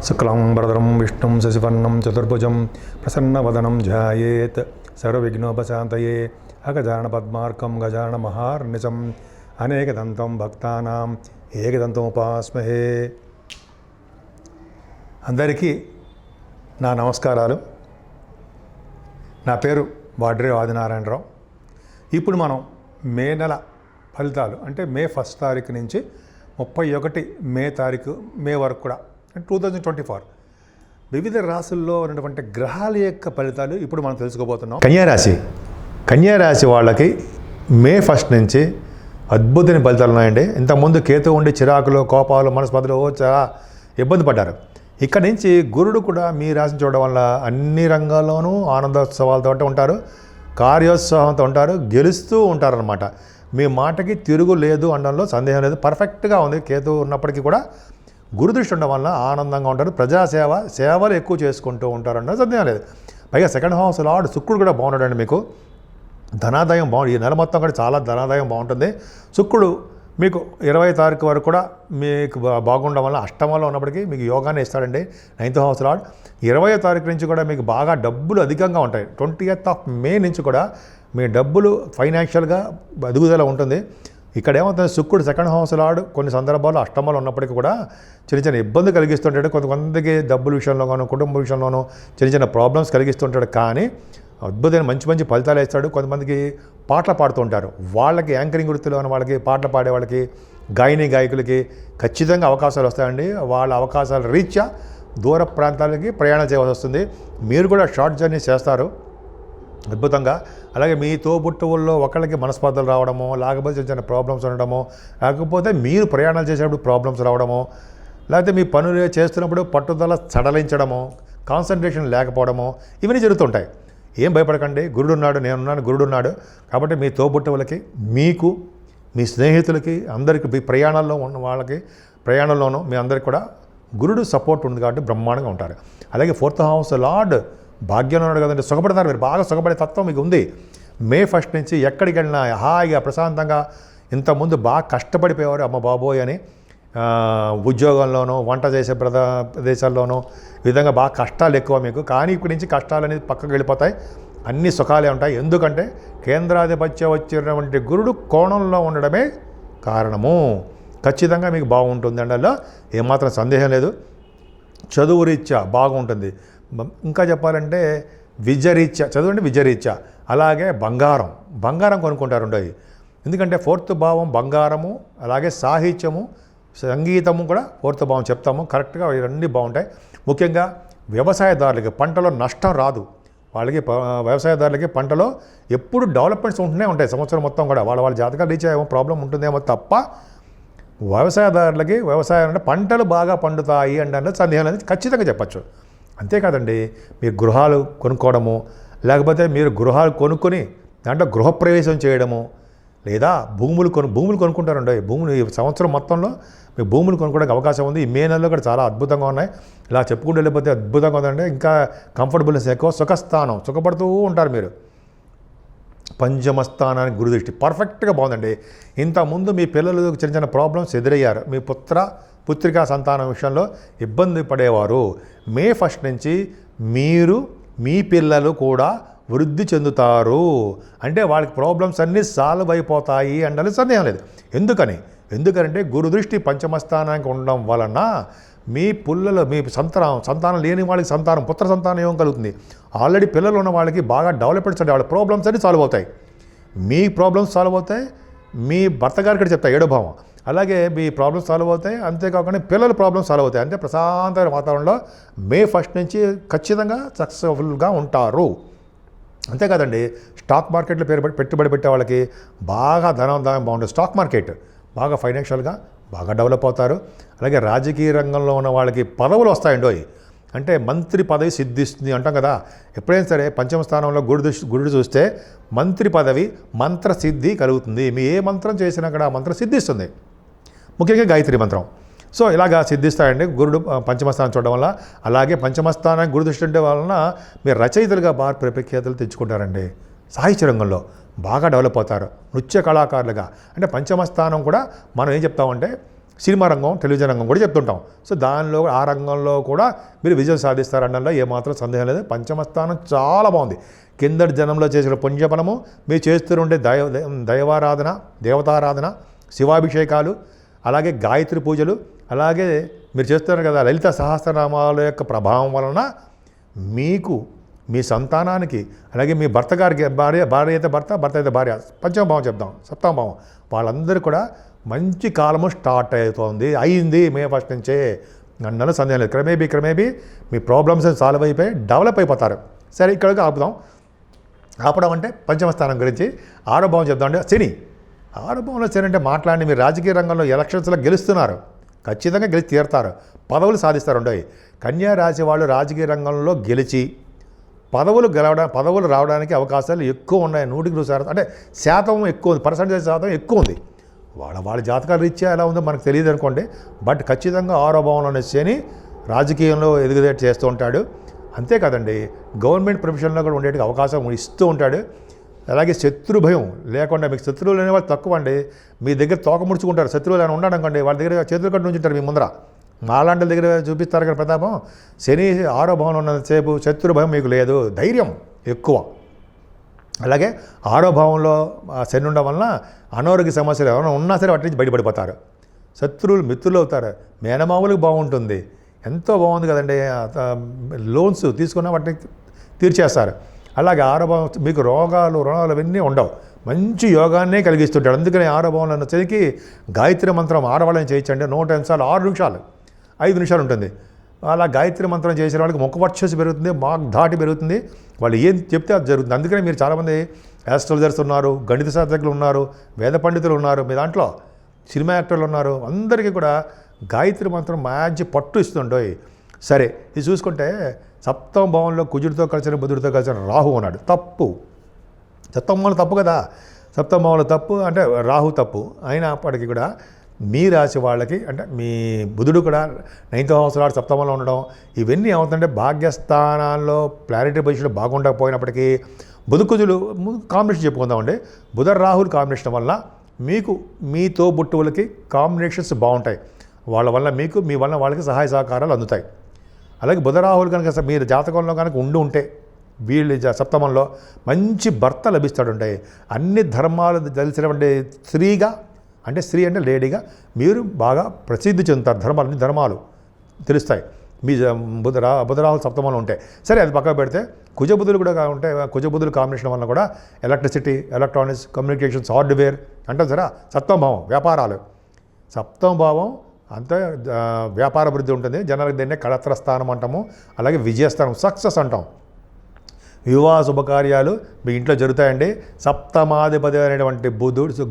శుక్లాంబరధరం విష్ణుం శశివర్ణం చతుర్భుజం ప్రసన్నవదనం ధ్యాయేత్ సర్వవిఘ్నోపశాంతయే అగజానన పద్మార్కం గజానన మహార్నిశం అనేకదంతం భక్తానాం ఏకదంతముపాస్మహే. అందరికీ నా నమస్కారాలు. నా పేరు వాడ్రే ఆదినారాయణరావు. ఇప్పుడు మనం మే నెల ఫలితాలు అంటే మే 1 తారీఖు నుంచి 31 మే తారీఖు మే వరకు కూడా 2024 వివిధ రాశుల్లో ఉన్నటువంటి గ్రహాల యొక్క ఫలితాలు ఇప్పుడు మనం తెలుసుకోబోతున్నాం. కన్యారాశి వాళ్ళకి మే 1 నుంచి అద్భుతమైన ఫలితాలు ఉన్నాయండి. ఇంతకుముందు కేతు ఉండి చిరాకులు, కోపాలు, మనస్పర్ధలు చాలా ఇబ్బంది పడ్డారు. ఇక్కడ నుంచి గురుడు కూడా మీ రాశిని చూడడం వల్ల అన్ని రంగాల్లోనూ ఆనందోత్సవాలతో ఉంటారు, కార్యోత్సవంతో ఉంటారు, గెలుస్తూ ఉంటారనమాట. మీ మాటకి తిరుగు లేదు అనడంలో సందేహం లేదు. పర్ఫెక్ట్గా ఉంది. కేతు ఉన్నప్పటికీ కూడా గురుదృష్టి ఉండడం వల్ల ఆనందంగా ఉంటారు. సేవలు ఎక్కువ చేసుకుంటూ ఉంటారు అన్న సందేహం లేదు. పైగా సెకండ్ హౌస్ లార్డ్ శుక్రుడు కూడా బాగున్నాడండి. మీకు ధనాదాయం బాగుంది. ఈ నెల మొత్తం కూడా చాలా ధనాదాయం బాగుంటుంది. శుక్రుడు మీకు 20 తారీఖు వరకు కూడా మీకు బాగుండడం వల్ల అష్టమంలో ఉన్నప్పటికీ మీకు యోగాన్ని ఇస్తాడండి 9th హౌస్ లార్డ్. 20వ తారీఖు నుంచి కూడా మీకు బాగా డబ్బులు అధికంగా ఉంటాయి. 20th మే నుంచి కూడా మీ డబ్బులు ఫైనాన్షియల్గా ఎదుగుదల ఉంటుంది. ఇక్కడ ఏమవుతుంది, శుక్రుడు సెకండ్ హౌస్ లార్డ్ కొన్ని సందర్భాల్లో అష్టమంలో ఉన్నప్పటికీ కూడా చిన్న ఇబ్బంది కలిగిస్తుంటాడు. కొంతమందికి డబ్బుల విషయంలో గాను, కుటుంబ విషయంలోనూ చిన్న ప్రాబ్లమ్స్ కలిగిస్తుంటాడు. కానీ అద్భుతమైన మంచి ఫలితాలు ఇస్తాడు. కొంతమందికి పాటలు పాడుతుంటారు. వాళ్ళకి యాంకరింగ్ వృత్తిలో ఉన్న వాళ్ళకి, పాటలు పాడే వాళ్ళకి, గాయకులకి ఖచ్చితంగా అవకాశాలు వస్తాయండి. వాళ్ళ అవకాశాల రీత్యా దూర ప్రాంతాలకి ప్రయాణం చేయవలసి వస్తుంది. మీరు కూడా షార్ట్ జర్నీ చేస్తారు అద్భుతంగా. అలాగే మీ తోబుట్టువుల్లో ఒకళ్ళకి మనస్పర్ధలు రావడమో, లేకపోతే చిన్న ప్రాబ్లమ్స్ ఉండడమో, లేకపోతే మీరు ప్రయాణాలు చేసేటప్పుడు ప్రాబ్లమ్స్ రావడమో, లేకపోతే మీ పనులు చేస్తున్నప్పుడు పట్టుదల సడలించడమో, కాన్సన్ట్రేషన్ లేకపోవడమో, ఇవన్నీ జరుగుతుంటాయి. ఏం భయపడకండి. గురుడున్నాడు, నేనున్నాను, గురుడున్నాడు. కాబట్టి మీ తోబుట్టువులకి, మీకు, మీ స్నేహితులకి, అందరికీ మీ ప్రయాణాల్లో ఉన్న వాళ్ళకి, ప్రయాణంలోనూ మీ అందరికీ కూడా గురుడు సపోర్ట్ ఉంది కాబట్టి బ్రహ్మాండంగా ఉంటారు. అలాగే 4th హౌస్ లార్డ్ భాగ్యంలో ఉన్నాడు కదండి. సుఖపడతారు. మీరు బాగా సుఖపడే తత్వం మీకు ఉంది. మే 1 నుంచి ఎక్కడికి వెళ్ళినా హాయిగా ప్రశాంతంగా, ఇంతకుముందు బాగా కష్టపడిపోయేవారు అమ్మ బాబోయ్ అని, ఉద్యోగంలోనూ, వంట చేసే ప్రదేశాల్లోనూ ఈ విధంగా బాగా కష్టాలు ఎక్కువ మీకు. కానీ ఇక్కడి నుంచి కష్టాలు అనేది పక్కకు వెళ్ళిపోతాయి. అన్ని సుఖాలే ఉంటాయి. ఎందుకంటే కేంద్రాధిపత్యం వచ్చినటువంటి గురుడు కోణంలో ఉండడమే కారణము. ఖచ్చితంగా మీకు బాగుంటుంది అండల్లో ఏమాత్రం సందేహం లేదు. చదువు రీత్యా బాగుంటుంది. ఇంకా చెప్పాలంటే విద్యరీత్యా, చదువు విద్యరీత్యా. అలాగే బంగారం కొనుక్కుంటారు ఉండవు. ఎందుకంటే 4th భావం బంగారము, అలాగే సాహిత్యము, సంగీతము కూడా 4th భావం చెప్తాము. కరెక్ట్గా ఇవన్నీ బాగుంటాయి. ముఖ్యంగా వ్యవసాయదారులకి పంటలో నష్టం రాదు. వాళ్ళకి వ్యవసాయదారులకి పంటలో ఎప్పుడు డెవలప్మెంట్స్ ఉంటూనే ఉంటాయి. సంవత్సరం మొత్తం కూడా వాళ్ళ జాతకాలు రీచ్ ఏమో ప్రాబ్లం ఉంటుందేమో తప్ప వ్యవసాయదారులకి వ్యవసాయం అంటే పంటలు బాగా పండుతాయి అంటే సందేహం అనేది ఖచ్చితంగా చెప్పచ్చు. అంతేకాదండి, మీరు గృహాలు కొనుక్కోవడము, లేకపోతే మీరు గృహాలు కొనుక్కొని దాంట్లో గృహప్రవేశం చేయడము, లేదా భూములు కొనుక్కుంటారండి. భూములు ఈ సంవత్సరం మొత్తంలో మీకు భూములు కొనుక్కోవడానికి అవకాశం ఉంది. ఈ మే నెలలో కూడా చాలా అద్భుతంగా ఉన్నాయి. ఇలా చెప్పుకుంటూ వెళ్ళిపోతే అద్భుతంగా ఉందండి. ఇంకా కంఫర్టబుల్నెస్ ఎక్కువ, సుఖస్థానం, సుఖపడుతూ ఉంటారు మీరు. పంచమస్థానానికి గురుదృష్టి పర్ఫెక్ట్గా బాగుందండి. ఇంతకుముందు మీ పిల్లలు చిన్న ప్రాబ్లమ్స్ ఎదురయ్యారు. మీ పుత్రికా సంతానం విషయంలో ఇబ్బంది పడేవారు. మే 1 నుంచి మీరు, మీ పిల్లలు కూడా వృద్ధి చెందుతారు. అంటే వాళ్ళకి ప్రాబ్లమ్స్ అన్నీ సాల్వ్ అయిపోతాయి అంటే సందేహం లేదు. ఎందుకంటే గురుదృష్టి పంచమస్థానానికి ఉండడం వలన మీ పిల్లలు, మీ సంతానం లేని వాళ్ళకి పుత్ర సంతానం ఏం కలుగుతుంది. ఆల్రెడీ పిల్లలు ఉన్న వాళ్ళకి బాగా డెవలప్మెంట్స్ అంటే వాళ్ళ ప్రాబ్లమ్స్ అన్నీ సాల్వ్ అవుతాయి. మీ ప్రాబ్లమ్స్ సాల్వ్ అవుతాయి. మీ భర్త గారికి కూడా చెప్తాయి 7వ భావం. అలాగే మీ ప్రాబ్లమ్స్ సాల్వ్ అవుతాయి. అంతేకాకుండా పిల్లల ప్రాబ్లమ్స్ సాల్వ్ అవుతాయి. అంటే ప్రశాంతమైన వాతావరణంలో మే 1 నుంచి ఖచ్చితంగా సక్సెస్ఫుల్గా ఉంటారు. అంతేకాదండి, స్టాక్ మార్కెట్లో పెట్టుబడి పెట్టే వాళ్ళకి బాగా ధనాదాయం బాగుంటుంది. స్టాక్ మార్కెట్ బాగా ఫైనాన్షియల్గా బాగా డెవలప్ అవుతారు. అలాగే రాజకీయ రంగంలో ఉన్న వాళ్ళకి పదవులు వస్తాయండి. అంటే మంత్రి పదవి సిద్ధిస్తుంది అంటాం కదా. ఎప్పుడైనా సరే పంచమ స్థానంలో గురుడు చూస్తే మంత్రి పదవి, మంత్రసిద్ధి కలుగుతుంది. మీ ఏ మంత్రం చేసినా కూడా ఆ మంత్రం సిద్ధిస్తుంది. ముఖ్యంగా గాయత్రి మంత్రం. సో ఇలాగా సిద్ధిస్తాయండి గురుడు పంచమస్థానం చూడడం వల్ల. అలాగే పంచమస్థానం గురు దృష్టి ఉండే వలన మీరు రచయితలుగా బాగా ప్రఖ్యాతులు తెచ్చుకుంటారండి. సాహిత్య రంగంలో బాగా డెవలప్ అవుతారు. నృత్య కళాకారులుగా. అంటే పంచమస్థానం కూడా మనం ఏం చెప్తామంటే సినిమా రంగం, టెలివిజన్ రంగం కూడా చెప్తుంటాం. సో దానిలో ఆ రంగంలో కూడా మీరు విజయం సాధిస్తారనడంలో ఏమాత్రం సందేహం లేదు. పంచమ స్థానం చాలా బాగుంది. కిందటి జనంలో చేసిన పుణ్యఫలము, మీరు చేస్తుండే దైవారాధన, దేవతారాధన, శివాభిషేకాలు, అలాగే గాయత్రి పూజలు, అలాగే మీరు చేస్తున్నారు కదా లలిత సహస్రనామాల యొక్క ప్రభావం వలన మీకు, మీ సంతానానికి, అలాగే మీ భర్త గారికి, భార్య అయితే భర్త, భర్త అయితే భార్య, పంచమ భావం చెప్దాం, సప్తమ భావం, వాళ్ళందరూ కూడా మంచి కాలము స్టార్ట్ అవుతుంది, అయింది మే 1 నుంచే అన్నలో సందేహం లేదు. క్రమేబీ మీ ప్రాబ్లమ్స్ సాల్వ్ అయిపోయి డెవలప్ అయిపోతారు. సరే, ఇక్కడికి ఆపుదాం. ఆపడం అంటే పంచమ స్థానం గురించి. ఆరో భావం చెప్దాం అంటే శని. ఆరో భావంలో శని అంటే మాట్లాడి మీరు రాజకీయ రంగంలో ఎలక్షన్స్లో గెలుస్తున్నారు, ఖచ్చితంగా గెలిచి తీరుతారు, పదవులు సాధిస్తారు. ఉండవు కన్యా రాశి వాళ్ళు రాజకీయ రంగంలో గెలిచి పదవులు రావడానికి అవకాశాలు ఎక్కువ ఉన్నాయి. 100% అంటే శాతం ఎక్కువ ఉంది, పర్సంటేజ్ శాతం ఎక్కువ ఉంది. వాళ్ళ జాతకాల రీత్యా ఎలా ఉందో మనకు తెలియదు అనుకోండి. బట్ ఖచ్చితంగా ఆరో భావంలోనే శని రాజకీయంలో ఎదుగుదేట చేస్తూ ఉంటాడు. అంతే కదండి, గవర్నమెంట్ ప్రొఫెషన్లో కూడా ఉండేటికి అవకాశం ఇస్తూ ఉంటాడు. అలాగే శత్రు భయం లేకుండా, మీకు శత్రువులు అనేవాళ్ళు తక్కువ అండి. మీ దగ్గర తోక ముడుచుకుంటారు, శత్రువులు అని ఉన్నాడు అనుకోండి, వాళ్ళ దగ్గర చేతులు కట్టు ఉంచుంటారు మీ ముందర. మాలాంటి దగ్గర చూపిస్తారు కదా ప్రతాపం. శని ఆరో భావంలో ఉన్నంతసేపు శత్రు భయం మీకు లేదు, ధైర్యం ఎక్కువ. అలాగే ఆరో భావంలో శని ఉండడం వలన అనారోగ్య సమస్యలు ఎవరైనా ఉన్నా సరే వాటి నుంచి బయటపడిపోతారు. శత్రువులు మిత్రులు అవుతారు. మేనమామూలుగా బాగుంటుంది, ఎంతో బాగుంది కదండి. లోన్స్ తీసుకున్న వాటిని తీర్చేస్తారు. అలాగే ఆరో భావం మీకు రుణాలు అవన్నీ ఉండవు, మంచి యోగాన్నే కలిగిస్తుంటాడు. అందుకని ఆరో భావంలో ఉన్న శనికి గాయత్రి మంత్రం ఆడవాళ్ళని చేయించండి. 100 నిమిషాలు, 6 నిమిషాలు, 5 నిమిషాలు ఉంటుంది. అలా గాయత్రి మంత్రం చేసిన వాళ్ళకి ముఖ వర్చస్సు పెరుగుతుంది, ధాటి పెరుగుతుంది, వాళ్ళు ఏం చెప్తే అది జరుగుతుంది. అందుకని మీరు చాలామంది యాస్ట్రాలజర్స్ ఉన్నారు, గణిత శాస్త్రజ్ఞులు ఉన్నారు, వేద పండితులు ఉన్నారు, మీ దాంట్లో సినిమా యాక్టర్లు ఉన్నారు, అందరికీ కూడా గాయత్రి మంత్రం మంచి పట్టు ఇస్తుంటాయి. సరే, ఇది చూసుకుంటే సప్తమ భావంలో కుజుడితో కలిసిన బుధుడితో కలిసిన రాహు ఉన్నాడు, తప్పు. సప్తమ భావంలో తప్పు కదా, సప్తమ భావంలో తప్పు అంటే రాహు తప్పు అయినప్పటికీ కూడా మీ రాశి వాళ్ళకి అంటే మీ బుధుడు కూడా 9th హౌస్ లార్డ్ సప్తమంలో ఉండడం, ఇవన్నీ ఏమవుతుందంటే భాగ్యస్థానాల్లో ప్లానెటరీ పొజిషన్లో బాగుండకపోయినప్పటికీ బుధకుజులు కాంబినేషన్ చెప్పుకుందామండి. బుధ రాహుల్ కాంబినేషన్ వల్ల మీకు మీ తోబుట్టువులకి కాంబినేషన్స్ బాగుంటాయి. వాళ్ళ వల్ల మీకు, మీ వల్ల వాళ్ళకి సహాయ సహకారాలు అందుతాయి. అలాగే బుధ రాహుల్ కనుక మీరు జాతకంలో కనుక ఉంటే వీళ్ళు సప్తమంలో మంచి భర్త లభిస్తాడుంటాయి. అన్ని ధర్మాలు తెలిసినటువంటి స్త్రీగా, అంటే స్త్రీ అంటే లేడీగా మీరు బాగా ప్రసిద్ధి చెందుతారు. అన్ని ధర్మాలు తెలుస్తాయి మీ బుధరాహుల్ సప్తమంలో ఉంటే. సరే, అది పక్కన పెడితే కుజబుధులు కూడా ఉంటే, కుజబుధులు కాంబినేషన్ వల్ల కూడా ఎలక్ట్రిసిటీ, ఎలక్ట్రానిక్స్, కమ్యూనికేషన్స్, హార్డ్వేర్ అంటాం సరే. సప్తమ భావం వ్యాపారాలు, సప్తమ భావం అంతా వ్యాపార అభివృద్ధి ఉంటుంది. జనాలకు దీన్నే కళత్ర స్థానం అంటాము. అలాగే విజయస్థానం, సక్సెస్ అంటాం. వివాహ శుభకార్యాలు మీ ఇంట్లో జరుగుతాయండి. సప్తమాధిపతి అనేటువంటి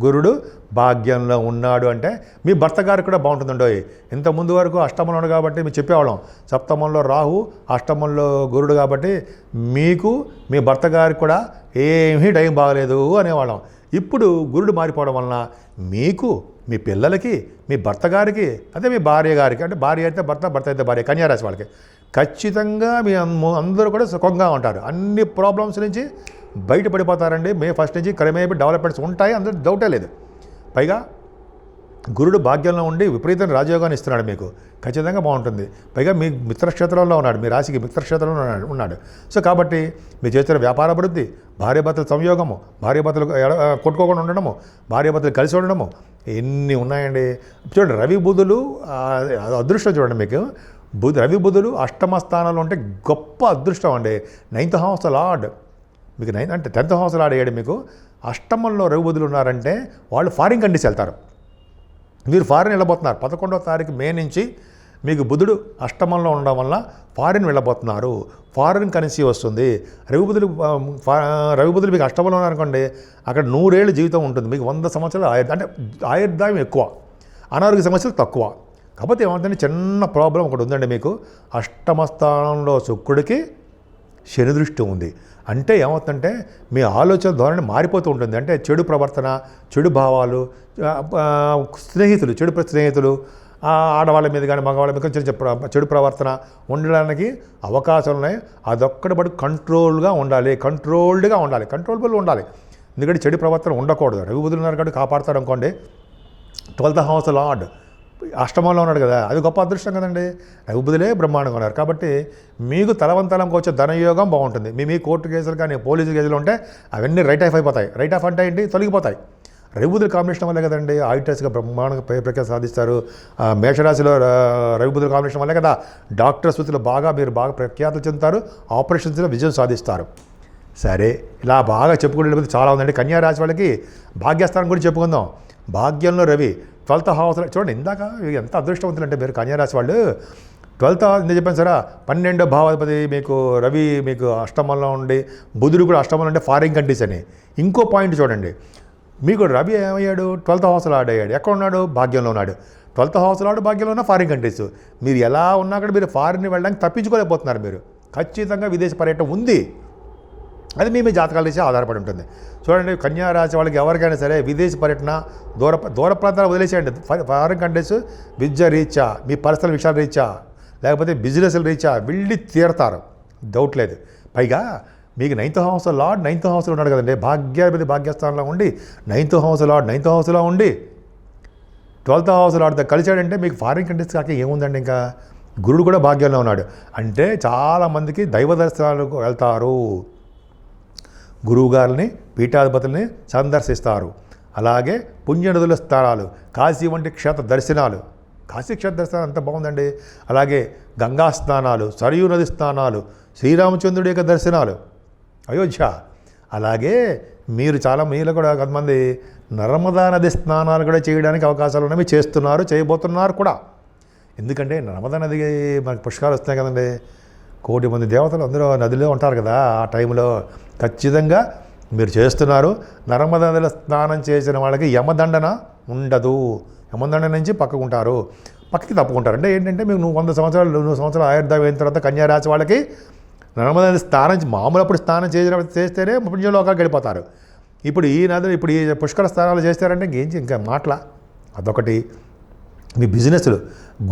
గురుడు భాగ్యంలో ఉన్నాడు అంటే మీ భర్త గారికి కూడా బాగుంటుందండో. ఇంత ముందు వరకు అష్టమంలో ఉన్నాడు కాబట్టి మేము చెప్పేవాళ్ళం, సప్తమంలో రాహు, అష్టమంలో గురుడు కాబట్టి మీకు, మీ భర్త గారికి కూడా ఏమీ టైం బాగలేదు అనేవాళ్ళం. ఇప్పుడు గురుడు మారిపోవడం వలన మీకు, మీ పిల్లలకి, మీ భర్త గారికి, అదే మీ భార్య గారికి, అంటే భార్య అయితే భర్త, భర్త అయితే భార్య, కన్యారాశి వాళ్ళకి ఖచ్చితంగా మీ అందరూ కూడా సుఖంగా ఉంటారు. అన్ని ప్రాబ్లమ్స్ నుంచి బయటపడిపోతారండి. మే 1 నుంచి క్రమేపీ డెవలప్మెంట్స్ ఉంటాయి, అందులో డౌటే లేదు. పైగా గురుడు భాగ్యంలో ఉండి విపరీతమైన రాజయోగాన్ని ఇస్తున్నాడు మీకు, ఖచ్చితంగా బాగుంటుంది. పైగా మీ మిత్రక్షేత్రంలో ఉన్నాడు, మీ రాశికి మిత్రక్షేత్రంలో ఉన్నాడు. సో కాబట్టి మీరు చేస్తున్న వ్యాపార అభివృద్ధి, భార్యాభర్తల సంయోగము, భార్యాభర్తలు కొట్టుకోకుండా ఉండడము, భార్యాభర్తలు కలిసి ఉండడము, ఎన్ని ఉన్నాయండి. చూడండి, రవి బుధులు అదృష్టం. చూడండి, మీకు రవి బుధులు అష్టమ స్థానంలో ఉంటే గొప్ప అదృష్టం అండి. 9th హౌస్ లార్డ్ మీకు అంటే 10th హౌస్ లార్డ్ అయ్యాడు మీకు. అష్టమంలో రవి బుధులు ఉన్నారంటే వాళ్ళు ఫారిన్ కంట్రీస్ వెళ్తారు. మీరు ఫారిన్ వెళ్ళబోతున్నారు. 11వ తారీఖు మే నుంచి మీకు బుధుడు అష్టమంలో ఉండడం వల్ల ఫారిన్ వెళ్ళబోతున్నారు. ఫారిన్ కరెన్సీ వస్తుంది. రవి బుధులు మీకు అష్టమంలో ఉన్నారనుకోండి, అక్కడ 100 ఏళ్ళ జీవితం ఉంటుంది. మీకు 100 సంవత్సరాలు అంటే ఆయుర్దాయం ఎక్కువ, అనారోగ్య సమస్యలు తక్కువ. కాకపోతే ఏమంటే చిన్న ప్రాబ్లం ఒకటి ఉందండి మీకు. అష్టమ స్థానంలో శుక్రుడికి శని దృష్టి ఉంది. అంటే ఏమవుతుందంటే మీ ఆలోచన ధోరణి మారిపోతూ ఉంటుంది. అంటే చెడు ప్రవర్తన, చెడు భావాలు, స్నేహితులు, చెడు స్నేహితులు, ఆడవాళ్ళ మీద కానీ మగవాళ్ళ మీద కానీ చెడు ప్రవర్తన ఉండడానికి అవకాశాలు ఉన్నాయి. అదొక్కటి బట్టి కంట్రోల్డ్గా ఉండాలి. కంట్రోలబుల్ ఉండాలి. ఎందుకంటే చెడు ప్రవర్తన ఉండకూడదు. రవి బుధులు ఉన్నారు కాబట్టి కాపాడతారు అనుకోండి. 12th హౌస్ లార్డ్ అష్టమంలో ఉన్నాడు కదా, అది గొప్ప అదృష్టం కదండి. రవి బుధులే బ్రహ్మాండంగా ఉన్నారు కాబట్టి మీకు తలవంతలంకి వచ్చే ధనయోగం బాగుంటుంది. మీ కోర్టు కేసులు కానీ పోలీసు కేసులు ఉంటే అవన్నీ రైట్ ఆఫ్ అయిపోతాయి. రైట్ ఆఫ్ అంటే ఏంటి, తొలగిపోతాయి. రవి బుధుల కాంబినేషన్ వల్లే కదండి ఆడిటర్స్గా బ్రహ్మాండంగా ప్రఖ్యాతి సాధిస్తారు. మేషరాశిలో రవి బుధుల కాంబినేషన్ వల్లే కదా డాక్టర్ వృత్తిలో మీరు బాగా ప్రఖ్యాతులు చెందుతారు, ఆపరేషన్స్లో విజయం సాధిస్తారు. సరే, ఇలా బాగా చెప్పుకునే చాలా ఉందండి. కన్యా రాశి వాళ్ళకి భాగ్యస్థానం గురించి చెప్పుకుందాం. భాగ్యంలో రవి 12th హౌస్. చూడండి, ఇందాక ఎంత అదృష్టవంతులు అంటే మీరు కన్యారాశి వాళ్ళు. 12th నేను చెప్పాను సరే, 12వ భావాధిపతి మీకు రవి మీకు అష్టమంలో ఉండి, బుధుడు కూడా అష్టమంలో ఉండే ఫారిన్ కంట్రీస్ అని. ఇంకో పాయింట్ చూడండి, మీకు రవి ఏమయ్యాడు, 12th హౌస్లో ఆడయ్యాడు. ఎక్కడ ఉన్నాడు, భాగ్యంలో ఉన్నాడు. 12th హౌస్లో ఆడు, భాగ్యంలో ఉన్న ఫారిన్ కంట్రీస్. మీరు ఎలా ఉన్నా కూడా మీరు ఫారిన్ వెళ్ళడానికి తప్పించుకోలేకపోతున్నారు. మీరు ఖచ్చితంగా విదేశ పర్యటన ఉంది. అది మీ జాతకాల నుంచి ఆధారపడి ఉంటుంది. చూడండి, కన్యా రాశి వాళ్ళకి ఎవరికైనా సరే విదేశీ పర్యటన, దూర ప్రాంతాలు వదిలేసేయండి. ఫారిన్ కంట్రీస్ విద్య రీత్యా, మీ పర్సనల్ విషయాల రీత్యా, లేకపోతే బిజినెస్ల రీత్యా వెళ్ళి తీరతారు, డౌట్ లేదు. పైగా మీకు 9th హౌస్ లార్డ్ 9th హౌస్లో ఉన్నాడు కదండి. భాగ్యాధిపతి భాగ్యస్థానంలో ఉండి 9th హౌస్ లార్డ్ 9th హౌస్లో ఉండి 12th హౌస్ లార్డ్తో కలిశాడంటే మీకు ఫారిన్ కంట్రీస్ కాక ఏముందండి. ఇంకా గురుడు కూడా భాగ్యంలో ఉన్నాడు అంటే చాలామందికి దైవ దర్శనాలకు వెళ్తారు, గురువుగారిని పీఠాధిపతుల్ని సందర్శిస్తారు. అలాగే పుణ్యనదుల స్థానాలు, కాశీ వంటి క్షేత్ర దర్శనాలు, కాశీ క్షేత్ర దర్శనాలు అంత బాగుందండి. అలాగే గంగా స్నానాలు, సరయూ నది స్నానాలు, శ్రీరామచంద్రుడి యొక్క దర్శనాలు, అయోధ్య. అలాగే మీలో కూడా కొంతమంది నర్మదా నది స్నానాలు కూడా చేయడానికి అవకాశాలు ఉన్నాయి, చేస్తున్నారు, చేయబోతున్నారు కూడా. ఎందుకంటే నర్మదా నది మనకి పుష్కరాలు వస్తున్నాయి కదండి. 1 కోటి మంది దేవతలు అందరూ నదిలో ఉంటారు కదా. ఆ టైంలో ఖచ్చితంగా మీరు చేస్తున్నారు. నర్మదా నదిలో స్నానం చేసిన వాళ్ళకి యమదండన ఉండదు. యమదండన నుంచి పక్కకి తప్పుకుంటారు. అంటే ఏంటంటే మీకు 100 సంవత్సరాలు ఆయుర్దాయం అయిన తర్వాత కన్యా రాశి వాళ్ళకి నర్మదా నది మామూలప్పుడు స్నానం చేస్తేనే పుణ్యలోకాలకు వెళ్ళిపోతారు. ఇప్పుడు ఈ పుష్కర స్నానాలు చేస్తారంటే ఇంకా మాటల. అదొకటి. మీ బిజినెస్లు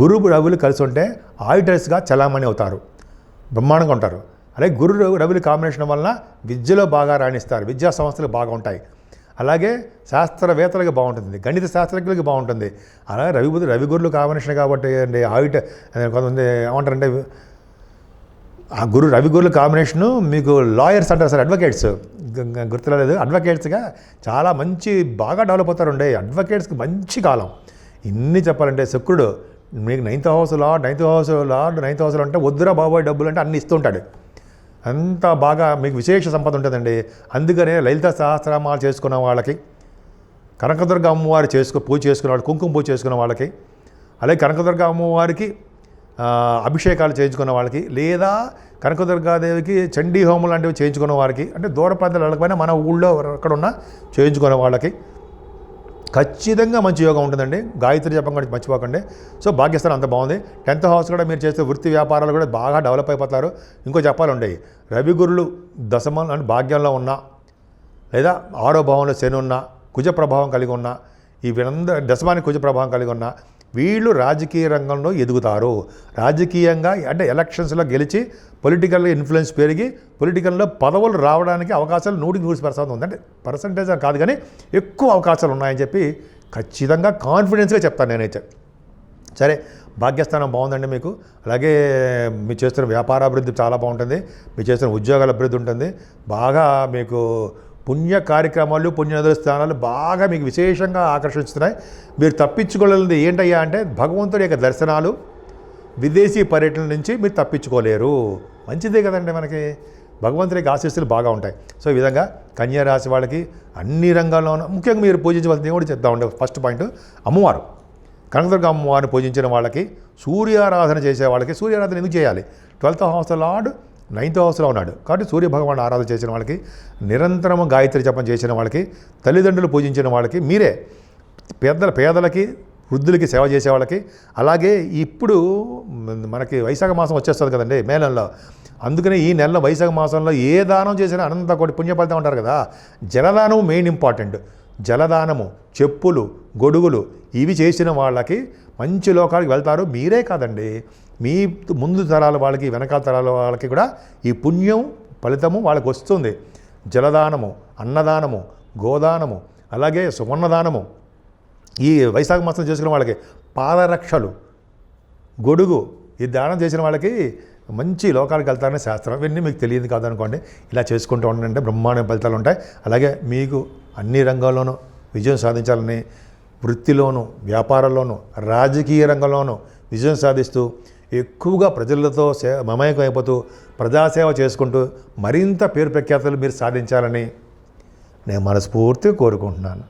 గురువు రవులు కలిసి ఉంటే ఆడిటర్స్గా చలామణి అవుతారు, బ్రహ్మాండంగా ఉంటారు. అలాగే గురు రవుల కాంబినేషన్ వలన విద్యలో బాగా రాణిస్తారు, విద్యా సంస్థలు బాగా ఉంటాయి. అలాగే శాస్త్రవేత్తలకు బాగుంటుంది, గణిత శాస్త్రజ్ఞులకి బాగుంటుంది. అలాగే రవి గురులు కాంబినేషన్ కాబట్టి అండి కొంతమంది ఏమంటారంటే ఆ రవి గురుల కాంబినేషను మీకు లాయర్స్ అంటారు సార్, అడ్వకేట్స్ గుర్తులేదు, అడ్వకేట్స్గా చాలా బాగా డెవలప్ అవుతారండి. అడ్వకేట్స్కి మంచి కాలం. ఇన్ని చెప్పాలంటే శుక్రుడు మీకు 9th హౌస్ లార్డ్ 9th హౌస్లో అంటే వద్దురా బాబోయ్ డబ్బులు అంటే అన్ని ఇస్తుంటాడు. అంత బాగా మీకు విశేష సంపద ఉంటుందండి. అందుకనే లలిత సహస్రనామాలు చేసుకున్న వాళ్ళకి, కనకదుర్గ అమ్మవారి పూజ చేసుకున్న వాళ్ళకి, కుంకుమ పూజ చేసుకున్న వాళ్ళకి, అలాగే కనకదుర్గ అమ్మవారికి అభిషేకాలు చేయించుకున్న వాళ్ళకి, లేదా కనకదుర్గాదేవికి చండీ హోమం లాంటివి చేయించుకున్న వారికి, అంటే దూర ప్రాంతాలు వెళ్ళకపోయినా మన ఊళ్ళో ఎక్కడ ఉన్నా చేయించుకున్న వాళ్ళకి ఖచ్చితంగా మంచి యోగం ఉంటుందండి. గాయత్రి జపం కూడా మర్చిపోకండి. సో భాగ్యస్థానం అంత బాగుంది. 10th హౌస్ కూడా మీరు చేసే వృత్తి వ్యాపారాలు కూడా బాగా డెవలప్ అయిపోతారు. ఇంకో చెప్పాలండి, రవి గురులు దశమం అంటే భాగ్యంలో ఉన్నా, లేదా 6వ భావంలో శని ఉన్నా, కుజ ప్రభావం కలిగి ఉన్నా, ఈ వీళ్ళందరూ దశమానికి కుజ ప్రభావం కలిగి ఉన్నా వీళ్ళు రాజకీయ రంగంలో ఎదుగుతారు. రాజకీయంగా అంటే ఎలక్షన్స్లో గెలిచి పొలిటికల్ ఇన్ఫ్లుయెన్స్ పెరిగి పొలిటికల్లో పదవులు రావడానికి అవకాశాలు 100% ఉంది. అంటే పర్సంటేజ్ కాదు కానీ ఎక్కువ అవకాశాలు ఉన్నాయని చెప్పి ఖచ్చితంగా కాన్ఫిడెన్స్గా చెప్తాను నేనైతే. సరే, భాగ్యస్థానం బాగుందండి మీకు. అలాగే మీరు చేస్తున్న వ్యాపారాభివృద్ధి చాలా బాగుంటుంది, మీరు చేస్తున్న ఉద్యోగాల అభివృద్ధి ఉంటుంది. బాగా మీకు పుణ్య కార్యక్రమాలు, పుణ్యనదుల స్థానాలు బాగా మీకు విశేషంగా ఆకర్షిస్తున్నాయి. మీరు తప్పించుకోలేనిది ఏంటయ్యా అంటే భగవంతుడి యొక్క దర్శనాలు, విదేశీ పర్యటనల నుంచి మీరు తప్పించుకోలేరు. మంచిదే కదండి, మనకి భగవంతుడి యొక్క ఆశీస్సులు బాగా ఉంటాయి. సో ఈ విధంగా కన్యా రాశి వాళ్ళకి అన్ని రంగాల్లోనూ ముఖ్యంగా మీరు పూజించవలసిన దేవుడు చెప్తామండి. ఫస్ట్ పాయింట్ అమ్మవారు, కనకదుర్గ అమ్మవారిని పూజించిన వాళ్ళకి, సూర్యారాధన చేసే వాళ్ళకి. సూర్యారాధన ఎందుకు చేయాలి? 12th హౌస్ లార్డ్ 9th హౌస్లో ఉన్నాడు కాబట్టి సూర్య భగవాన్ ఆరాధన చేసిన వాళ్ళకి, నిరంతరము గాయత్రి జపం చేసిన వాళ్ళకి, తల్లిదండ్రులు పూజించిన వాళ్ళకి, మీరే పేదలకి వృద్ధులకి సేవ చేసే వాళ్ళకి. అలాగే ఇప్పుడు మనకి వైశాఖ మాసం వచ్చేస్తుంది కదండి, మే నెలలో. అందుకనే ఈ నెలలో వైశాఖ మాసంలో ఏ దానం చేసినా అనంత కోటి పుణ్యఫలితం ఉంటారు కదా. జలదానం మెయిన్ ఇంపార్టెంట్. జలదానము, చెప్పులు, గొడుగులు ఇవి చేసిన వాళ్ళకి మంచి లోకాలకు వెళ్తారు. మీరే కాదండి, మీ ముందు తరాల వాళ్ళకి, వెనకాల తరాల వాళ్ళకి కూడా ఈ పుణ్యం ఫలితము వాళ్ళకి వస్తుంది. జలదానము, అన్నదానము, గోదానము, అలాగే సువర్ణదానము, ఈ వైశాఖ మాసం చేసుకున్న వాళ్ళకి పాదరక్షలు, గొడుగు ఈ దానం చేసిన వాళ్ళకి మంచి లోకాలకు వెళ్తారని శాస్త్రం. ఇవన్నీ మీకు తెలియదు కాదనుకోండి. ఇలా చేసుకుంటూ ఉండండి, బ్రహ్మాండ ఫలితాలు ఉంటాయి. అలాగే మీకు అన్ని రంగాల్లోనూ విజయం సాధించాలని, వృత్తిలోనూ, వ్యాపారంలోనూ, రాజకీయ రంగంలోనూ విజయం సాధిస్తూ ఎక్కువగా ప్రజలతో మమేకం అయిపోతూ ప్రజాసేవ చేసుకుంటూ మరింత పేరు ప్రఖ్యాతులు మీరు సాధించాలని నేను మనస్ఫూర్తిగా కోరుకుంటున్నాను.